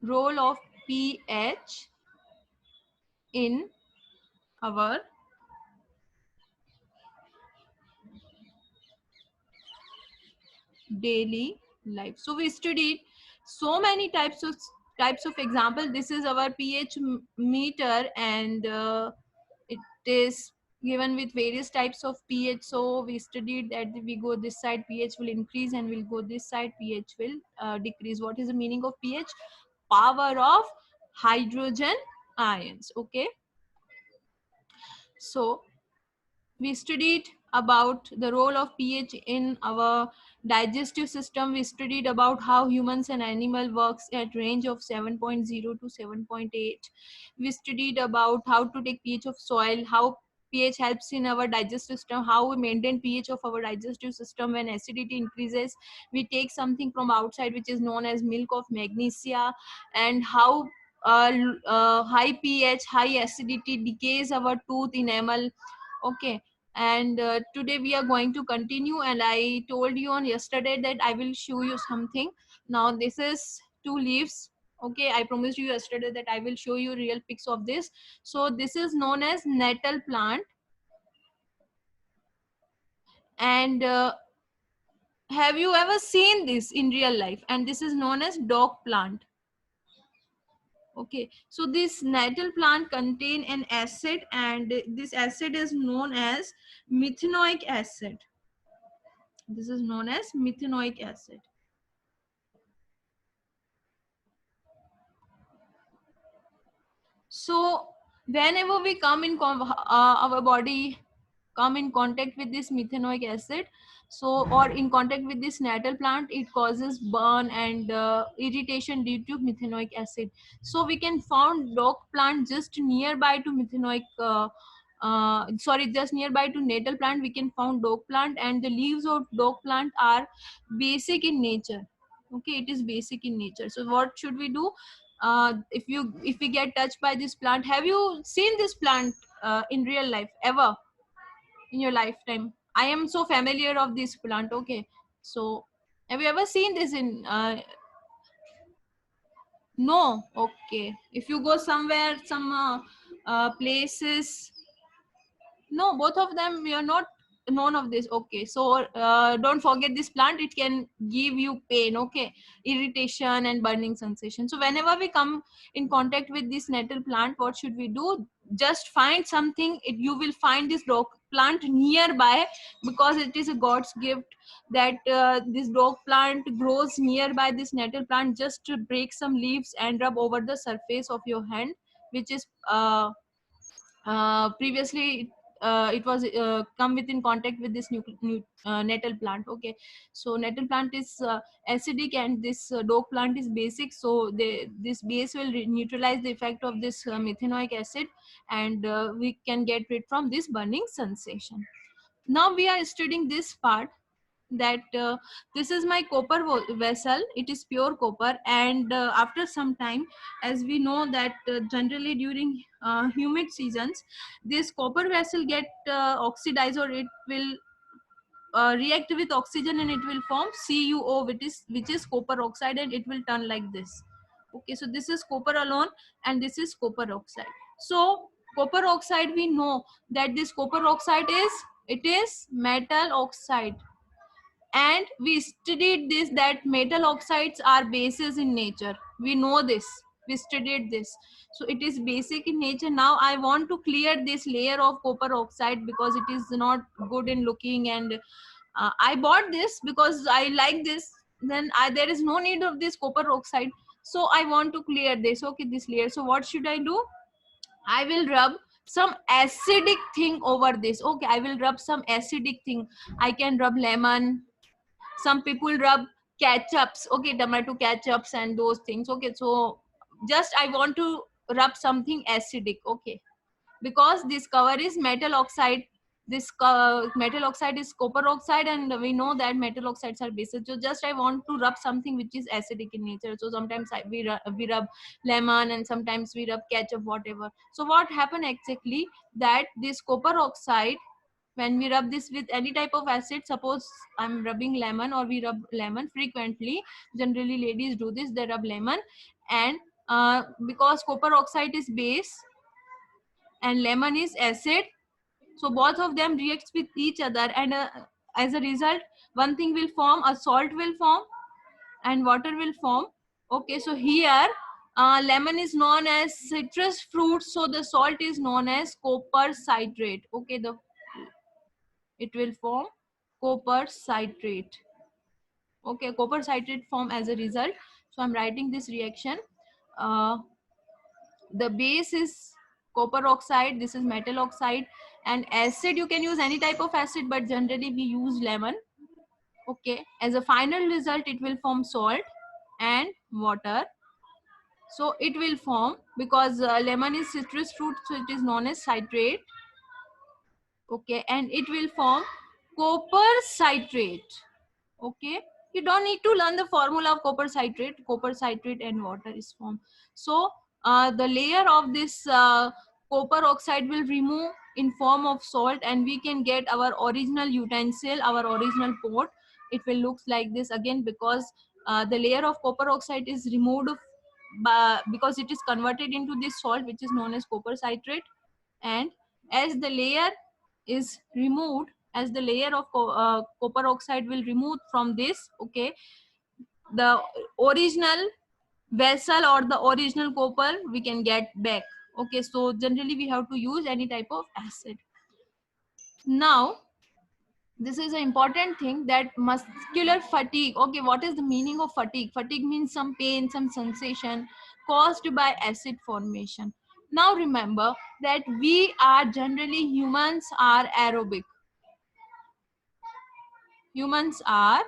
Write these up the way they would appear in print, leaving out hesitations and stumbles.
role of pH in our daily life. So we studied so many types of example. This is our pH meter, and it is given with various types of pH. So we studied that we go this side, pH will increase, and we'll go this side, pH will decrease. What is the meaning of pH? Power of hydrogen ions. Okay, so we studied about the role of pH in our digestive system. We studied about how humans and animal works at range of 7.0 to 7.8. We studied about how to take pH of soil, how pH helps in our digestive system, how we maintain pH of our digestive system when acidity increases. We take something from outside which is known as milk of magnesia, and how high pH, high acidity decays our tooth enamel. Okay, and today we are going to continue, and I told you on yesterday that I will show you something. Now this is two leaves. Okay, I promised you yesterday that I will show you real pics of this. So this is known as nettle plant, and have you ever seen this in real life? And this is known as dog plant. Okay, so this nettle plant contain an acid, and this acid is known as methanoic acid. This is known as methanoic acid. So whenever we come in our body come in contact with this methanoic acid, so or in contact with this nettle plant, it causes burn and irritation due to methanoic acid. So we can found dog plant just nearby to just nearby to nettle plant. We can found dog plant, and the leaves of dog plant are basic in nature. Okay, it is basic in nature. So what should we do? If we get touched by this plant, have you seen this plant in real life ever in your lifetime? I am so familiar of this plant. Okay, so have you ever seen this in no? Okay, if you go somewhere, some places, no, both of them you're not known of this. Okay, so don't forget this plant, it can give you pain. Okay, irritation and burning sensation. So whenever we come in contact with this nettle plant, what should we do? Just find something, you will find this dog plant nearby, because it is a god's gift that this dog plant grows nearby this nettle plant. Just to break some leaves and rub over the surface of your hand, which is previously it was come within contact with this nettle plant. Okay, so nettle plant is acidic, and this dog plant is basic, so this base will neutralize the effect of this methanoic acid, and we can get rid from this burning sensation. Now we are studying this part, that this is my copper vessel. It is pure copper, and after some time, as we know that generally during humid seasons, this copper vessel get oxidized, or it will react with oxygen, and it will form CuO, which is copper oxide, and it will turn like this. Okay, so this is copper alone, and this is copper oxide. So copper oxide, we know that this copper oxide is metal oxide, and we studied this, that metal oxides are bases in nature. We know this, we studied this. So it is basic in nature. Now I want to clear this layer of copper oxide, because it is not good in looking, and I bought this because I like this. Then there is no need of this copper oxide, so I want to clear this. Okay, this layer. So what should I do? I will rub some acidic thing over this. Okay, I will rub some acidic thing. I can rub lemon. Some people rub ketchups. Okay, tomato ketchups and those things. Okay, so just I want to rub something acidic. Okay, because this cover is metal oxide. This metal oxide is copper oxide, and we know that metal oxides are bases. So just I want to rub something which is acidic in nature. So sometimes we rub lemon, and sometimes we rub ketchup, whatever. So what happened exactly, that this copper oxide, when we rub this with any type of acid, suppose I'm rubbing lemon, or we rub lemon frequently, generally ladies do this, they rub lemon, and because copper oxide is base and lemon is acid, so both of them reacts with each other, and as a result one thing will form, a salt will form and water will form. Okay, so here lemon is known as citrus fruit, so the salt is known as copper citrate. Okay, the it will form copper citrate. Okay, copper citrate form as a result. So I'm writing this reaction. uh, the base is copper oxide, this is metal oxide, and acid you can use any type of acid, but generally we use lemon. Okay, as a final result it will form salt and water. So it will form, because lemon is citrus fruit, so it is known as citrate. Okay, and it will form copper citrate. Okay, you don't need to learn the formula of copper citrate. Copper citrate and water is formed. So the layer of this copper oxide will remove in form of salt, and we can get our original utensil, our original pot. It will look like this again, because the layer of copper oxide is removed because it is converted into this salt which is known as copper citrate. And as the layer is removed, as the layer of copper oxide will remove from this, okay, the original vessel or the original copper we can get back. Okay, so generally we have to use any type of acid. Now this is an important thing, that muscular fatigue. Okay, what is the meaning of fatigue? Fatigue means some pain, some sensation caused by acid formation. Now remember that we are generally, humans are aerobic. Humans are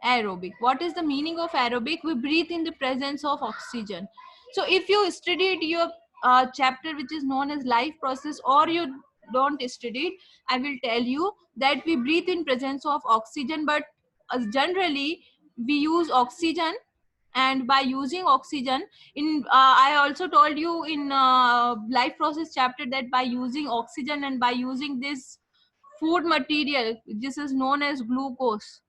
aerobic. What is the meaning of aerobic? We breathe in the presence of oxygen. So if you studied your chapter which is known as life process, or you don't study it, I will tell you that we breathe in presence of oxygen, but generally we use oxygen. And by using oxygen in I also told you in life process chapter that by using oxygen and by using this food material, this is known as glucose.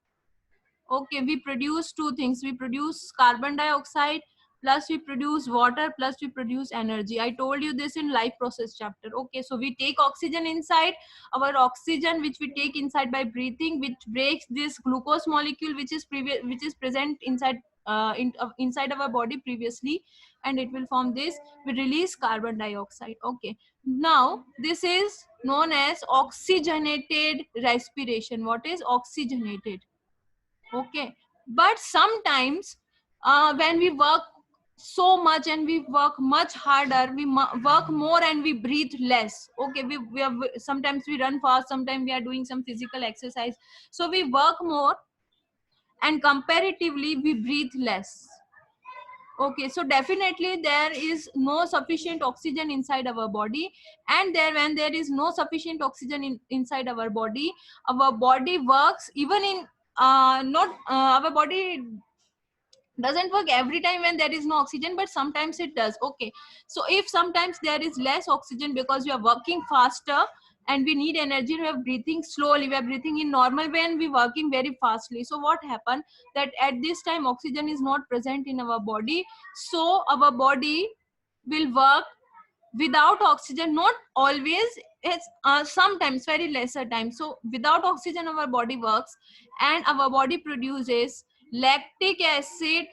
Okay, we produce two things. We produce carbon dioxide, plus we produce water, plus we produce energy. I told you this in life process chapter. Okay, so we take oxygen inside. Our oxygen which we take inside by breathing, which breaks this glucose molecule which is present inside inside our body previously, and it will form this. We release carbon dioxide. Okay, now this is known as oxygenated respiration. What is oxygenated? Okay, but sometimes when we work so much and we work much harder, we work more and we breathe less. Okay, we are, sometimes we run fast, sometimes we are doing some physical exercise, so we work more and comparatively we breathe less. Okay, so definitely there is no sufficient oxygen inside our body, and there, when there is no sufficient oxygen inside our body works even in not our body doesn't work every time when there is no oxygen, but sometimes it does. Okay, so if sometimes there is less oxygen because we are working faster and we need energy, we are breathing slowly, we are breathing in normal way and we working very fastly, so what happened that at this time oxygen is not present in our body, so our body will work without oxygen. Not always, it's sometimes very lesser time. So without oxygen our body works, and our body produces lactic acid.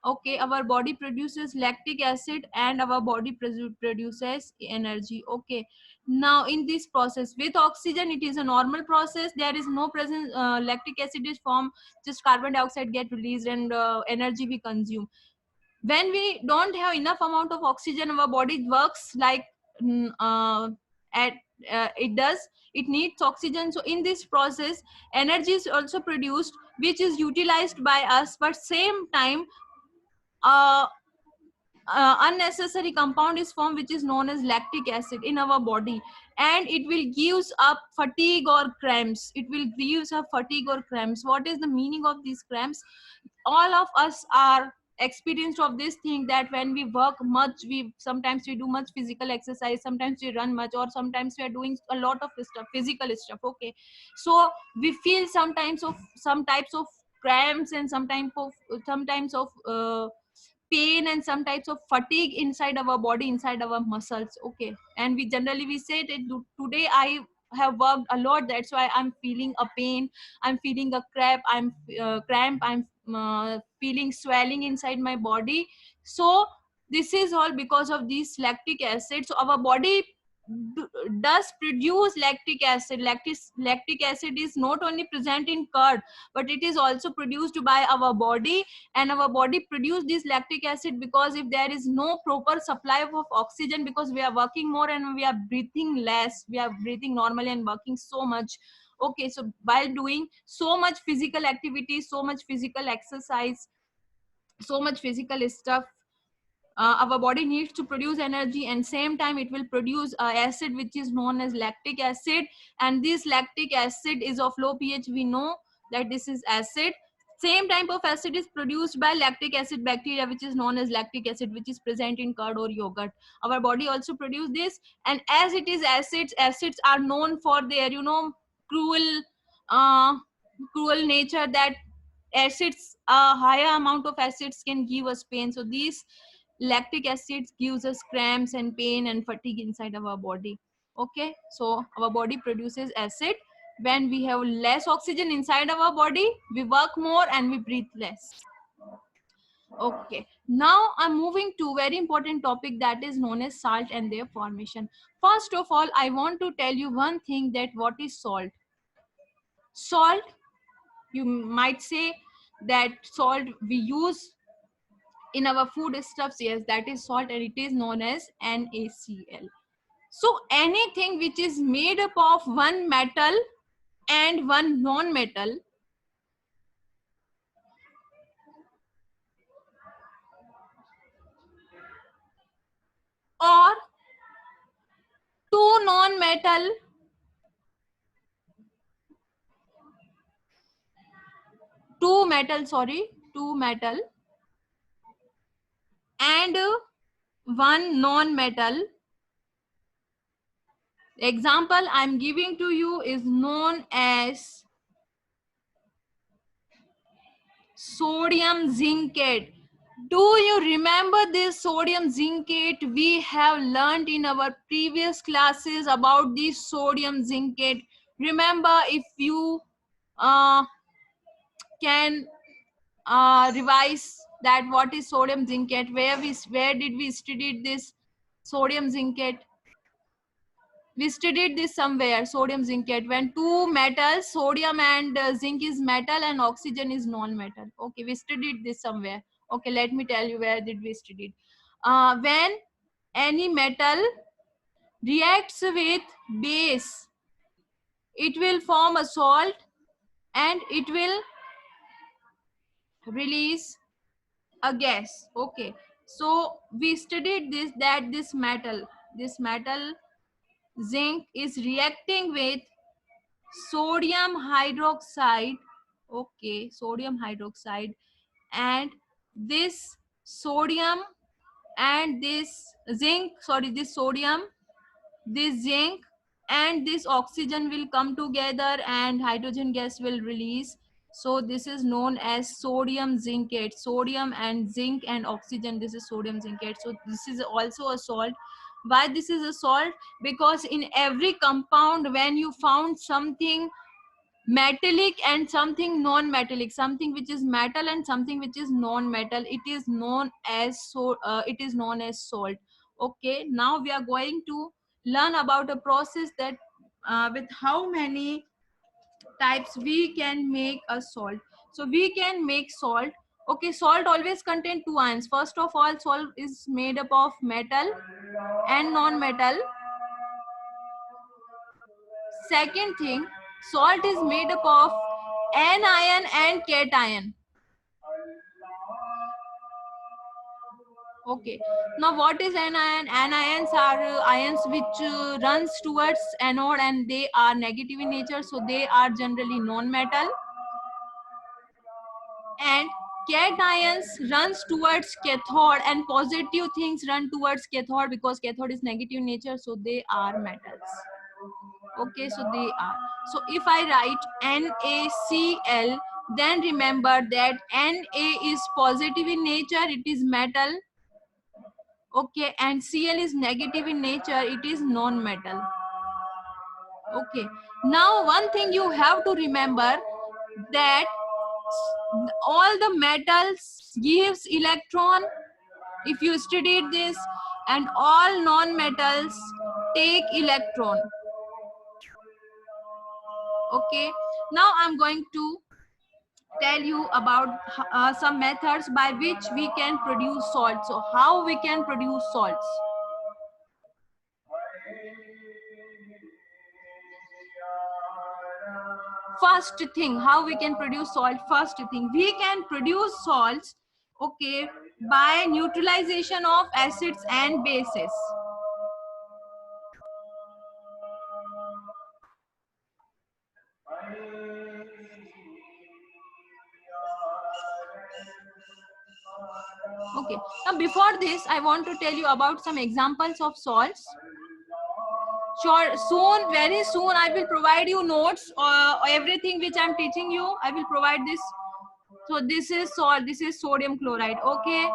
Okay, our body produces lactic acid and our body produces energy. Okay, now in this process with oxygen it is a normal process, there is no presence, lactic acid is formed, just carbon dioxide get released and energy we consume. When we don't have enough amount of oxygen, our body works like at it does, it needs oxygen. So in this process energy is also produced, which is utilized by us, but same time uh, unnecessary compound is formed which is known as lactic acid in our body, and it will gives up fatigue or cramps. It will gives up fatigue or cramps. What is the meaning of these cramps? All of us are experienced of this thing, that when we work much, we sometimes we do much physical exercise, sometimes we run much, or sometimes we are doing a lot of stuff, physical stuff. Okay, so we feel sometimes of some types of cramps and sometimes of pain and some types of fatigue inside our body, inside our muscles. Okay, and we say that today I have worked a lot, that's why I'm feeling a pain, I'm feeling a cramp, I'm feeling swelling inside my body. So this is all because of these lactic acid. So our body d- does produce lactic acid. Lactic acid is not only present in curd, but it is also produced by our body, and our body produce this lactic acid because if there is no proper supply of oxygen, because we are working more and we are breathing less, we are breathing normally and working so much. Okay, so while doing so much physical activity, so much physical exercise, so much physical stuff, our body needs to produce energy, and same time it will produce acid which is known as lactic acid. And this lactic acid is of low pH, we know that this is acid. Same type of acid is produced by lactic acid bacteria which is known as lactic acid, which is present in curd or yogurt. Our body also produce this, and as it is acids are known for their cruel uh, cruel nature, that acids, a higher amount of acids can give us pain. So these lactic acids gives us cramps and pain and fatigue inside our body. Okay, so our body produces acid when we have less oxygen inside our body, we work more and we breathe less. Okay, now I'm moving to very important topic, that is known as salt and their formation. First of all, I want to tell you one thing, that what is salt. Salt, you might say that salt we use in our food stuffs, yes, that is salt, and it is known as NaCl. So anything which is made up of one metal and one non-metal, or two non-metal, two metal and one non-metal. Example I'm giving to you is known as sodium zincate. Do you remember this sodium zincate? We have learned in our previous classes about this sodium zincate. Remember, if you uh, can revise that what is sodium zincate, where did we study this sodium zincate? We studied this somewhere, sodium zincate, when two metals, sodium and zinc is metal and oxygen is non-metal. Okay, we studied this somewhere. Okay, let me tell you where did we study it. When any metal reacts with base, it will form a salt and it will release a gas. Okay, so we studied this, that this metal zinc is reacting with sodium hydroxide. Okay, sodium hydroxide, and this sodium and this zinc, sorry, this sodium, this zinc and this oxygen will come together and hydrogen gas will release. So this is known as sodium zincate. Sodium and zinc and oxygen, this is sodium zincate. So this is also a salt. Why this is a salt? Because in every compound, when you found something metallic and something non-metallic, something which is metal and something which is non-metal, it is known as it is known as salt. Okay, now we are going to learn about a process that with how many types we can make a salt. So we can make salt. Okay, salt always contain two ions. First of all, salt is made up of metal and non-metal. Second thing, salt is made up of anion and cation. Okay. Now what is anion? Anions are ions which runs towards anode and they are negative in nature. So they are generally non-metal. And cations runs towards cathode and positive things run towards cathode because cathode is negative in nature. So they are metals. Okay, so they are. So if I write NaCl, then remember that Na is positive in nature, it is metal. Okay, and Cl is negative in nature, it is non-metal. Okay, now one thing you have to remember, that all the metals gives electron if you studied this, and all non-metals take electron. Okay, now I'm going to tell you about some methods by which we can produce salt. So how we can produce salts? First thing, how we can produce salt? First thing, we can produce salts, okay, by neutralization of acids and bases. Okay, now before this I want to tell you about some examples of salts. Sure, soon, very soon I will provide you notes, everything which I'm teaching you I will provide this. So this is salt, this is sodium chloride. Okay,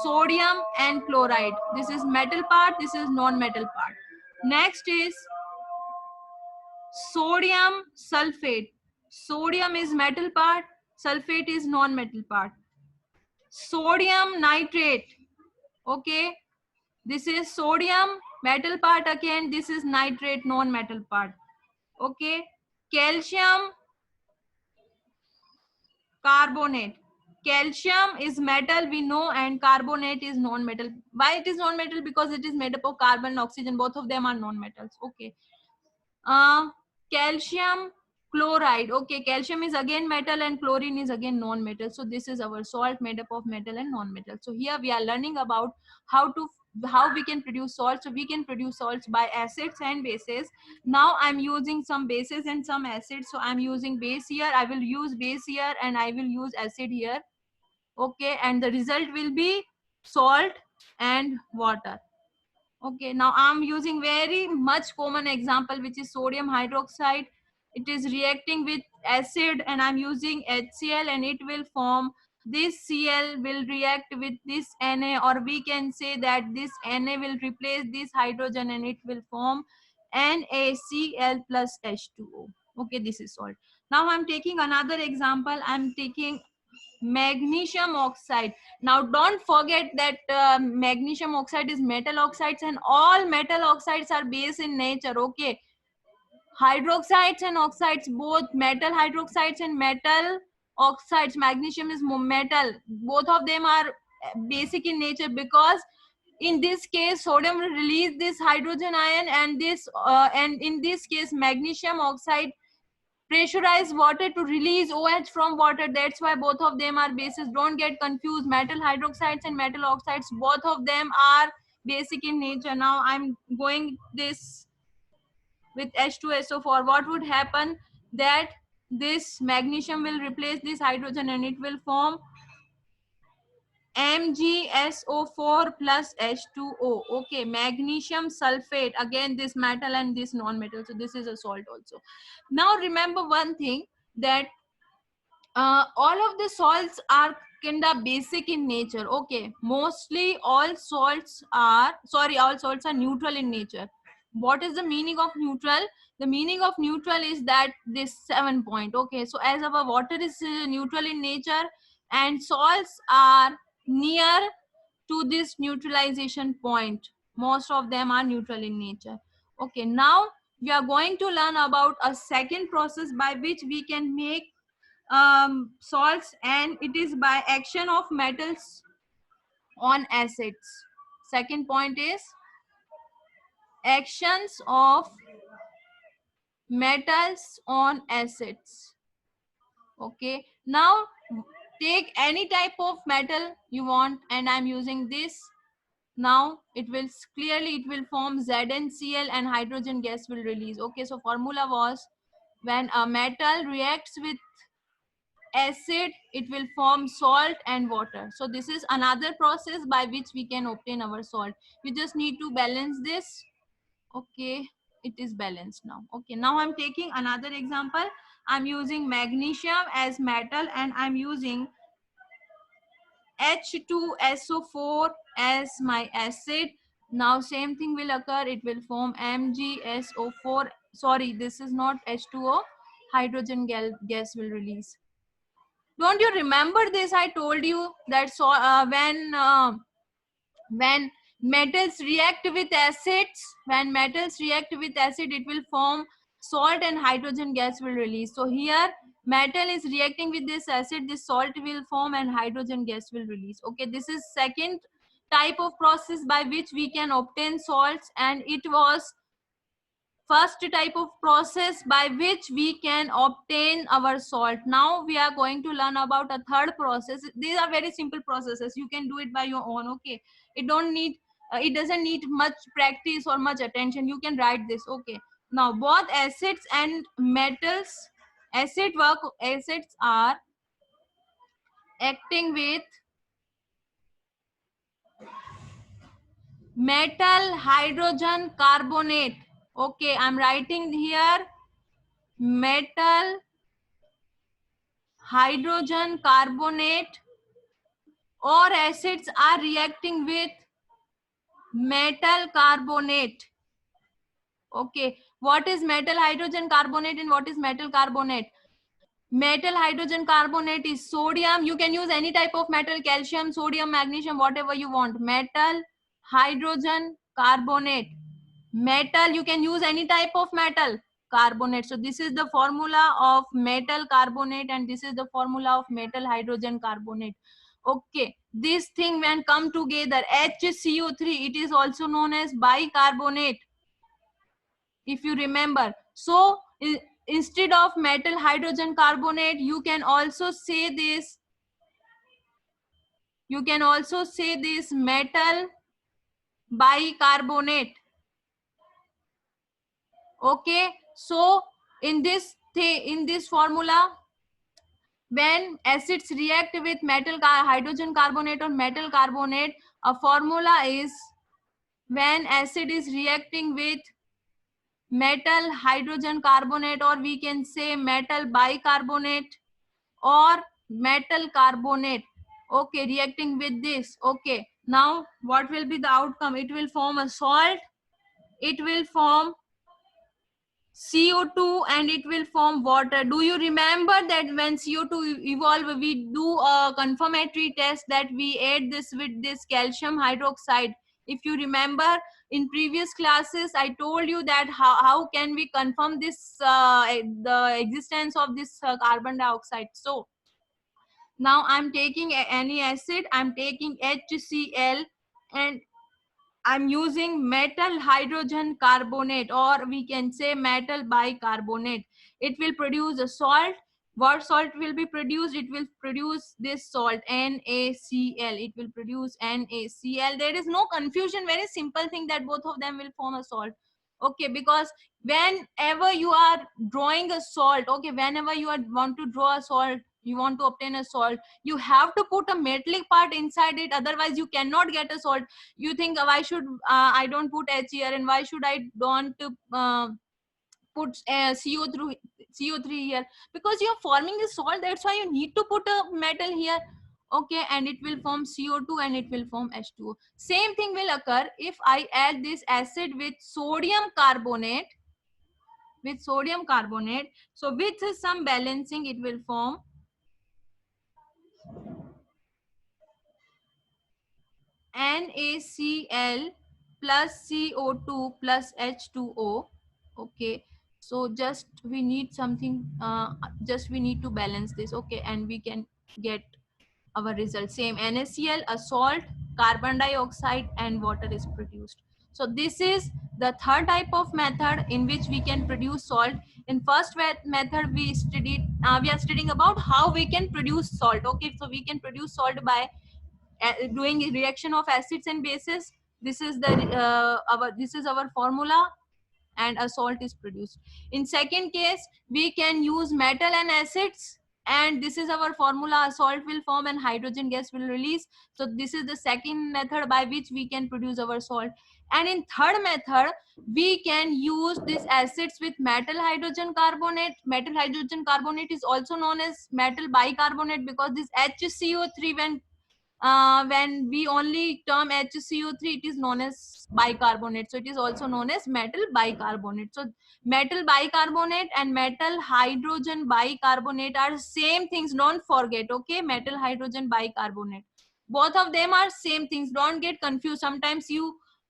sodium and chloride, this is metal part, this is non-metal part. Next is sodium sulfate. Sodium is metal part, sulfate is non-metal part. Sodium nitrate. Okay, this is sodium metal part again, this is nitrate non-metal part. Okay, calcium carbonate. Calcium is metal, we know, and carbonate is non-metal. Why it is non-metal? Because it is made up of carbon and oxygen, both of them are non-metals. Okay, uh, calcium chloride. Okay, calcium is again metal and chlorine is again non-metal. So this is our salt made up of metal and non-metal. So here we are learning about how we can produce salt. So we can produce salts by acids and bases. Now I'm using some bases and some acids. So I'm using base here, I will use base here, and I will use acid here. Okay, and the result will be salt and water. Okay, now I'm using very much common example, which is sodium hydroxide. It is reacting with acid and I'm using HCl, and it will form this Cl will react with this Na, or we can say that this Na will replace this hydrogen and it will form NaCl plus H2O. Okay, this is salt. Now I'm taking another example. I'm taking magnesium oxide. Now don't forget that magnesium oxide is metal oxides, and all metal oxides are base in nature. Okay, hydroxides and oxides, both metal hydroxides and metal oxides, magnesium is metal, both of them are basic in nature, because in this case sodium will release this hydrogen ion, and and in this case magnesium oxide pressurize water to release OH from water. That's why both of them are bases. Don't get confused. Metal hydroxides and metal oxides, both of them are basic in nature. Now I'm going this with H2SO4. What would happen? That this magnesium will replace this hydrogen and it will form MgSO4 plus H2O. Okay, magnesium sulfate. Again, this metal and this non-metal. So this is a salt also. Now remember one thing, that all of the salts are kind of basic in nature. Okay, mostly all salts are, sorry, all salts are neutral in nature. What is the meaning of neutral? The meaning of neutral is that this 7 point. Okay, so as our water is neutral in nature, and salts are near to this neutralization point, most of them are neutral in nature. Okay, now we are going to learn about a second process by which we can make salts, and it is by action of metals on acids. Second point is actions of metals on acids. Okay, now take any type of metal you want, and I'm using this. Now it will clearly, it will form ZnCl and hydrogen gas will release. Okay, so formula was, when a metal reacts with acid, it will form salt and water. So this is another process by which we can obtain our salt. You just need to balance this. Okay, it is balanced now. Okay, now I'm taking another example. I'm using magnesium as metal, and I'm using H2SO4 as my acid. Now same thing will occur, it will form MgSO4. Sorry, this is not H2O. Hydrogen gas will release. Don't you remember this? I told you that when metals react with acids, it will form salt and hydrogen gas will release. So here metal is reacting with this acid, this salt will form and hydrogen gas will release. Okay, this is second type of process by which we can obtain salts, and it was first type of process by which we can obtain our salt. Now we are going to learn about a third process. These are very simple processes, you can do it by your own. Okay, it don't need it doesn't need much practice or much attention, you can write this. Okay, now both acids and metals, acids are acting with metal hydrogen carbonate. Okay, I'm writing here metal hydrogen carbonate, or acids are reacting with metal carbonate. Okay, what is metal hydrogen carbonate and what is metal carbonate? Metal hydrogen carbonate is sodium. You can use any type of metal, calcium, sodium, magnesium, whatever you want. Metal hydrogen carbonate. Metal, you can use any type of metal, carbonate. So this is the formula of metal carbonate and this is the formula of metal hydrogen carbonate. Okay, this thing when come together, HCO3, it is also known as bicarbonate, if you remember. So instead of metal hydrogen carbonate, you can also say this metal bicarbonate. Okay, so in this formula, when acids react with metal hydrogen carbonate or metal carbonate, a formula is when acid is reacting with metal hydrogen carbonate, or we can say metal bicarbonate or metal carbonate. Okay, reacting with this. Okay, now what will be the outcome? It will form a salt, it will form CO2 and it will form water. Do you remember that when CO2 evolve, we do a confirmatory test that we add this with this calcium hydroxide? If you remember in previous classes, I told you that how can we confirm this the existence of this carbon dioxide. So now I'm taking any acid, I'm taking HCl, and I'm using metal hydrogen carbonate, or we can say metal bicarbonate. It will produce a salt. What salt will be produced? It will produce this salt, NaCl. It will produce NaCl. There is no confusion, very simple thing that both of them will form a salt. Okay, because whenever you are drawing a salt, okay, whenever you want to draw a salt, you want to obtain a salt, you have to put a metallic part inside it, otherwise you cannot get a salt. You think why should I don't put H here, and why should I don't put CO3 here? Because you're forming the salt, that's why you need to put a metal here. Okay, and it will form CO2 and it will form H2O. Same thing will occur if I add this acid with sodium carbonate. So with some balancing, it will form NaCl plus CO2 plus H2O. Okay, so just we need something, just we need to balance this. Okay, and we can get our result. Same NaCl, a salt, carbon dioxide and water is produced. So this is the third type of method in which we can produce salt. In first method we are studying about how we can produce salt. Okay, so we can produce salt by doing reaction of acids and bases. This is our formula, and a salt is produced. In second case, we can use metal and acids, and this is our formula, a salt will form and hydrogen gas will release. So this is the second method by which we can produce our salt. And in third method, we can use these acids with metal hydrogen carbonate. Metal hydrogen carbonate is also known as metal bicarbonate, because this HCO3, when we only term HCO3, it is known as bicarbonate. So it is also known as metal bicarbonate. So metal bicarbonate and metal hydrogen bicarbonate are same things. Don't forget, okay? Metal hydrogen bicarbonate. Both of them are same things. Don't get confused. Sometimes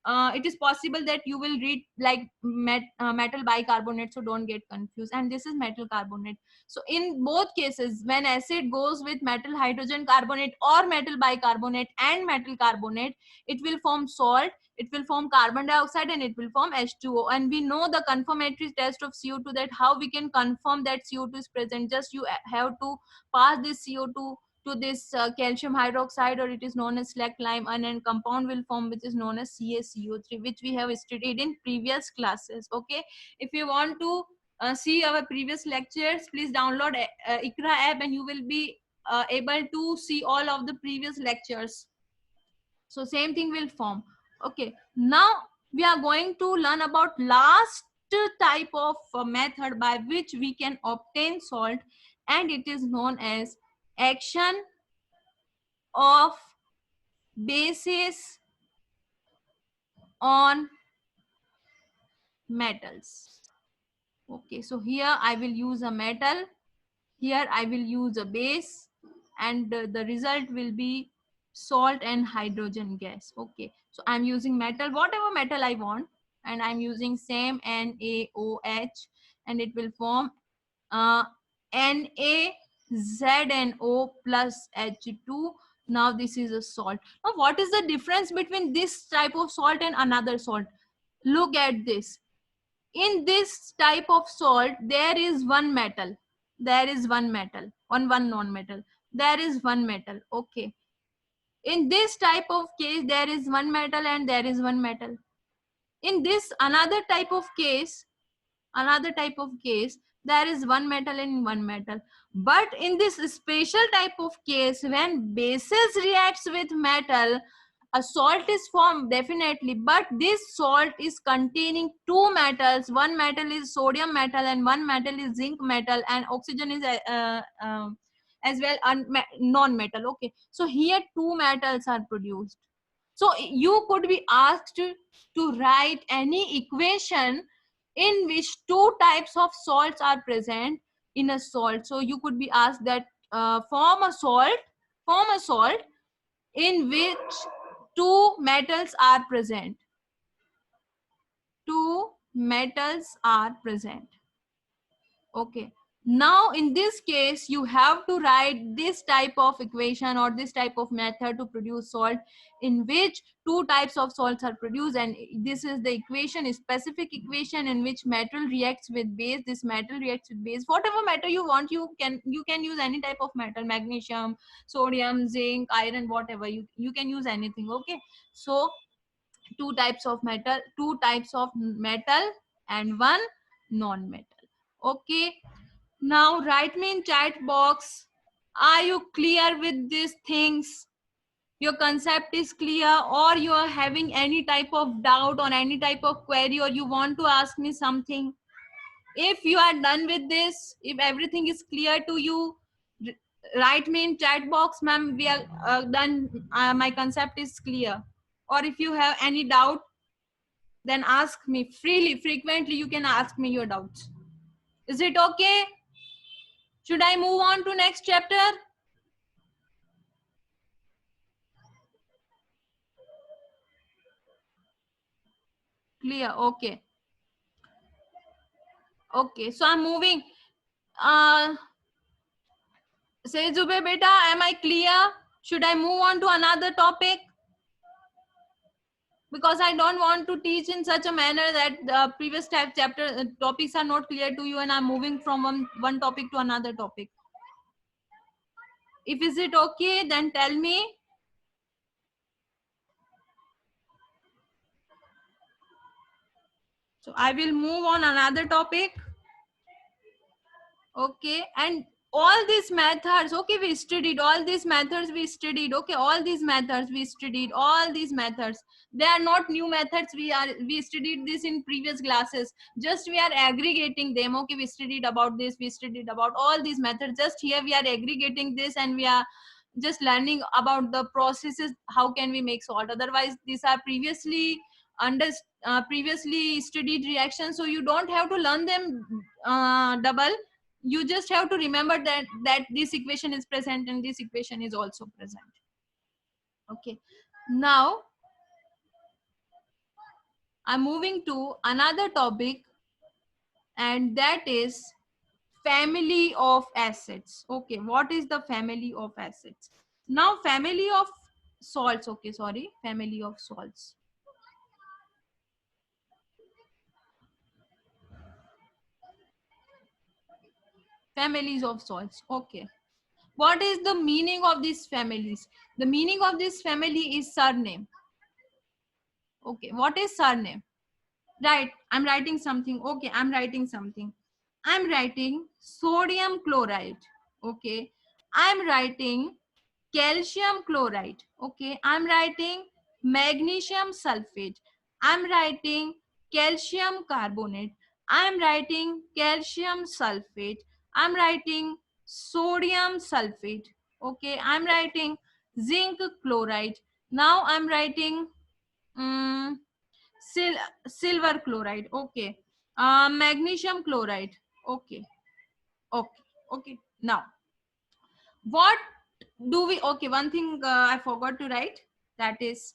it is possible that you will read like metal bicarbonate, so don't get confused. And this is metal carbonate. So in both cases, when acid goes with metal hydrogen carbonate or metal bicarbonate and metal carbonate, it will form salt, it will form carbon dioxide, and it will form H2O. And we know the confirmatory test of CO2, that how we can confirm that CO2 is present. Just you have to pass this CO2 to this calcium hydroxide, or it is known as slacked lime, and a compound will form which is known as CaCO3, which we have studied in previous classes. Okay, if you want to see our previous lectures, please download ICRA app, and you will be able to see all of the previous lectures. So same thing will form. Okay, now we are going to learn about last type of method by which we can obtain salt, and it is known as action of bases on metals. Okay, so here I will use a metal, here I will use a base, and the result will be salt and hydrogen gas. Okay, so I'm using metal, whatever metal I want, and I'm using same NaOH, and it will form uh, NaZNO plus H2. Now this is a salt. Now what is the difference between this type of salt and another salt? Look at this. In this type of salt, there is one metal, there is one metal, one non-metal, there is one metal. Okay, in this type of case, there is one metal and there is one metal. In this another type of case, there is one metal and one metal. But in this special type of case, when bases reacts with metal, a salt is formed definitely, but this salt is containing two metals. One metal is sodium metal and one metal is zinc metal, and oxygen is as well non-metal. Okay, so here two metals are produced. So you could be asked to write any equation in which two types of salts are present in a salt. So you could be asked that form a salt in which two metals are present. Two metals are present. Okay, now in this case you have to write this type of equation or this type of method to produce salt, in which two types of salts are produced, and this is the equation, a specific equation in which metal reacts with base. This metal reacts with base, whatever metal you want. You can use any type of metal, magnesium, sodium, zinc, iron, whatever. You can use anything. Okay, so two types of metal and one non-metal. Okay, now write me in chat box, are you clear with these things? Your concept is clear, or you are having any type of doubt or any type of query, or you want to ask me something? If you are done with this, if everything is clear to you, write me in chat box, ma'am, we are done, my concept is clear. Or if you have any doubt, then ask me freely, frequently. You can ask me your doubts. Is it okay? Should I move on to next chapter? Clear. Okay, okay, so I'm moving. Say Zube beta, am I clear? Should I move on to another topic? Because I don't want to teach in such a manner that the previous chapter topics are not clear to you, and I'm moving from one topic to another topic. If is it okay, then tell me. So I will move on another topic. Okay, and all these methods, okay, we studied all these methods, we studied, okay, all these methods we studied, all these methods, they are not new methods, we studied this in previous classes, just we are aggregating them, okay, we studied about this, we studied about all these methods, just here we are aggregating this and we are just learning about the processes, how can we make salt. Otherwise these are previously studied reactions, so you don't have to learn them double, you just have to remember that this equation is present and this equation is also present. Okay, now I'm moving to another topic, and that is family of acids. Okay, what is the family of acids? Now family of salts, okay, sorry, family of salts, families of salts. Okay, what is the meaning of these families? The meaning of this family is surname. Okay, what is surname? Right, I'm writing something. Okay, I'm writing something. I'm writing sodium chloride. Okay, I'm writing calcium chloride. Okay, I'm writing magnesium sulfate. I'm writing calcium carbonate. I'm writing calcium sulfate. I'm writing sodium sulfate. Okay, I'm writing zinc chloride. Now I'm writing um, silver chloride. Okay, magnesium chloride. Okay, okay, okay. Now what do we, okay, one thing I forgot to write, that is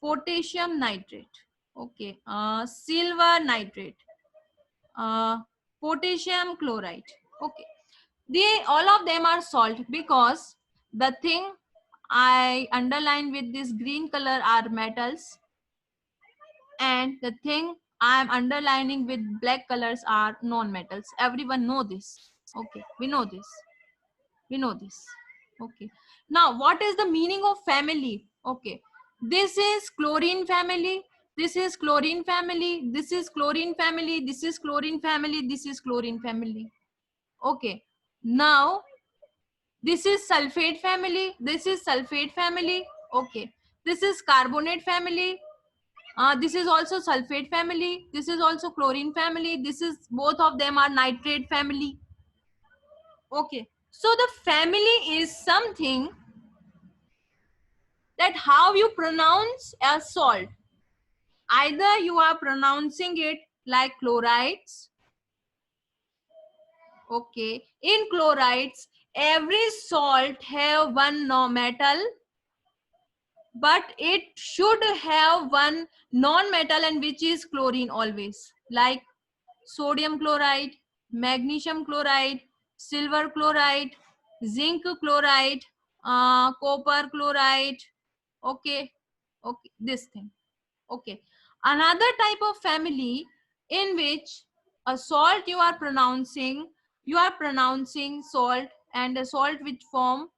potassium nitrate. Okay, silver nitrate, uh, potassium chloride. Okay, they all of them are salt, because the thing I underline with this green color are metals, and the thing I am underlining with black colors are non-metals. Everyone know this. Okay, we know this. We know this. Okay. Now, what is the meaning of family? Okay. This is chlorine family. This is chlorine family. This is chlorine family. This is chlorine family. This is chlorine family. Okay. Now, this is sulfate family. This is sulfate family. Okay. This is carbonate family. This is also sulfate family. This is also chlorine family. This is, both of them are nitrate family. Okay. So the family is something that how you pronounce a salt. Either you are pronouncing it like chlorides. Okay. In chlorides, every salt have one metal, but it should have one non-metal, and which is chlorine always. Like sodium chloride, magnesium chloride, silver chloride, zinc chloride, copper chloride. Okay, okay, this thing. Okay, another type of family in which a salt you are pronouncing salt, and a salt which form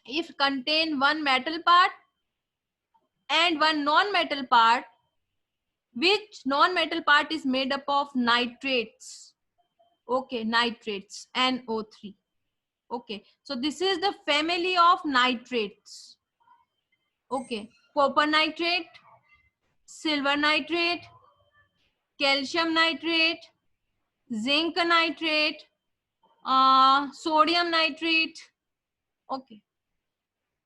if contain one metal part and one non-metal part, which non-metal part is made up of nitrates. Okay, nitrates, NO3. Okay, so this is the family of nitrates. Okay, copper nitrate, silver nitrate, calcium nitrate, zinc nitrate, sodium nitrate. Okay,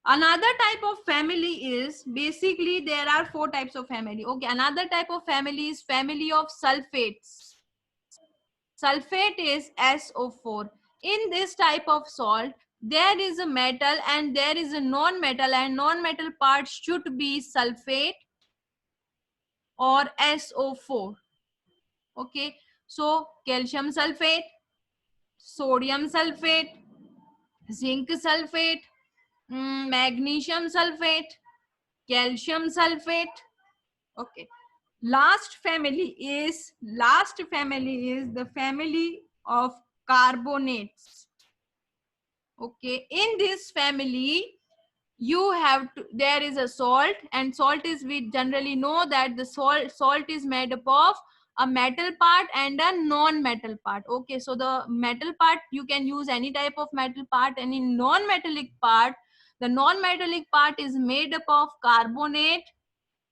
another type of family is, basically there are 4 types of family. Okay, another type of family is family of sulfates. Sulfate is SO4. In this type of salt, there is a metal and there is a non-metal, and non-metal part should be sulfate or SO4. Okay, so calcium sulfate, sodium sulfate, zinc sulfate, magnesium sulfate, calcium sulfate. Okay, last family is the family of carbonates. Okay, in this family you have to, there is a salt, and salt is, we generally know that the salt is made up of a metal part and a non-metal part. Okay, so the metal part, you can use any type of metal part, and in non-metallic part, the non-metallic part is made up of carbonate,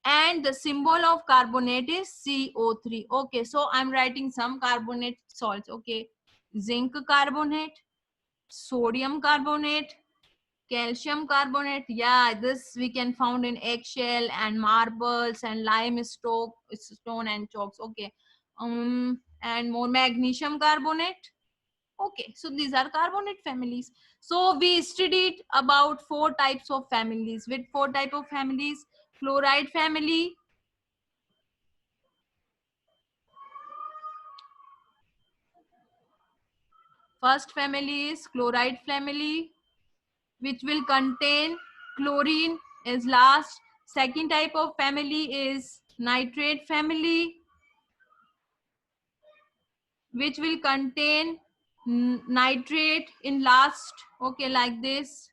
and the symbol of carbonate is CO3. Okay, so I'm writing some carbonate salts. Okay, zinc carbonate, sodium carbonate, calcium carbonate. Yeah, this we can found in eggshell and marbles and stone and chalks. Okay, and more magnesium carbonate. Okay, so these are carbonate families. So we studied about 4 types of families. With 4 type of families: chloride family, first family is chloride family, which will contain chlorine is last. Second type of family is nitrate family, which will contain nitrate in last. Okay, like this.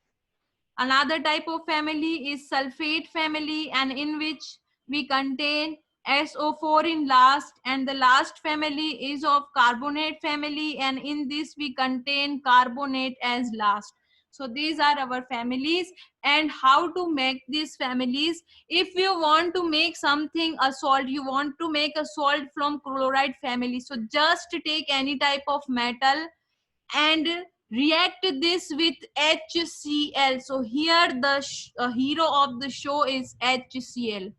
Another type of family is sulfate family, and in which we contain SO4 in last. And the last family is of carbonate family, and in this we contain carbonate as last. So these are our families. And how to make these families: if you want to make something a salt, you want to make a salt from chloride family, so just take any type of metal and react this with HCl. So here the hero of the show is HCl.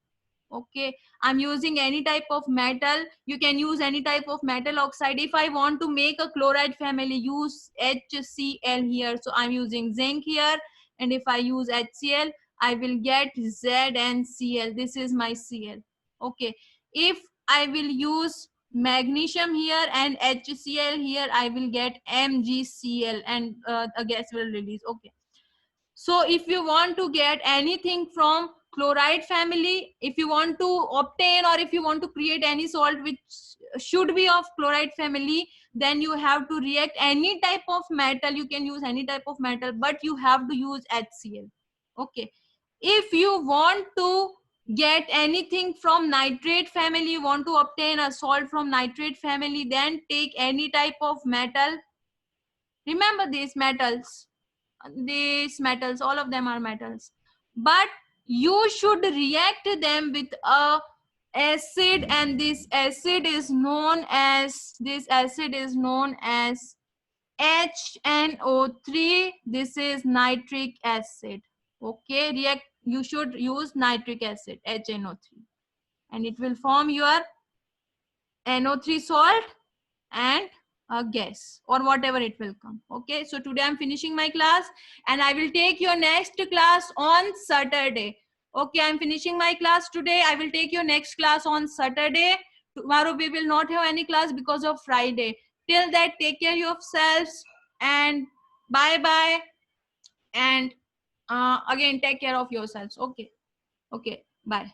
Okay, I'm using any type of metal. You can use any type of metal oxide. If I want to make a chloride family, use HCl here. So I'm using zinc here, and if I use HCl, I will get ZnCl. This is my Cl. Okay, if I will use magnesium here and HCl here, I will get MgCl, and a gas will release. Okay, so if you want to get anything from chloride family, if you want to obtain or if you want to create any salt which should be of chloride family, then you have to react any type of metal. You can use any type of metal, but you have to use HCl. Okay, if you want to get anything from nitrate family, you want to obtain a salt from nitrate family, then take any type of metal. Remember these metals, all of them are metals, but you should react them with a acid, and this acid is known as HNO3. This is nitric acid. Okay, react, you should use nitric acid, HNO3, and it will form your NO3 salt and a gas or whatever it will come. Okay, so today I'm finishing my class, and I will take your next class on Saturday. Okay, I'm finishing my class today. I will take your next class on Saturday. Tomorrow we will not have any class because of Friday. Till that, take care of yourselves, and bye bye. And again, take care of yourselves. Okay, okay, bye.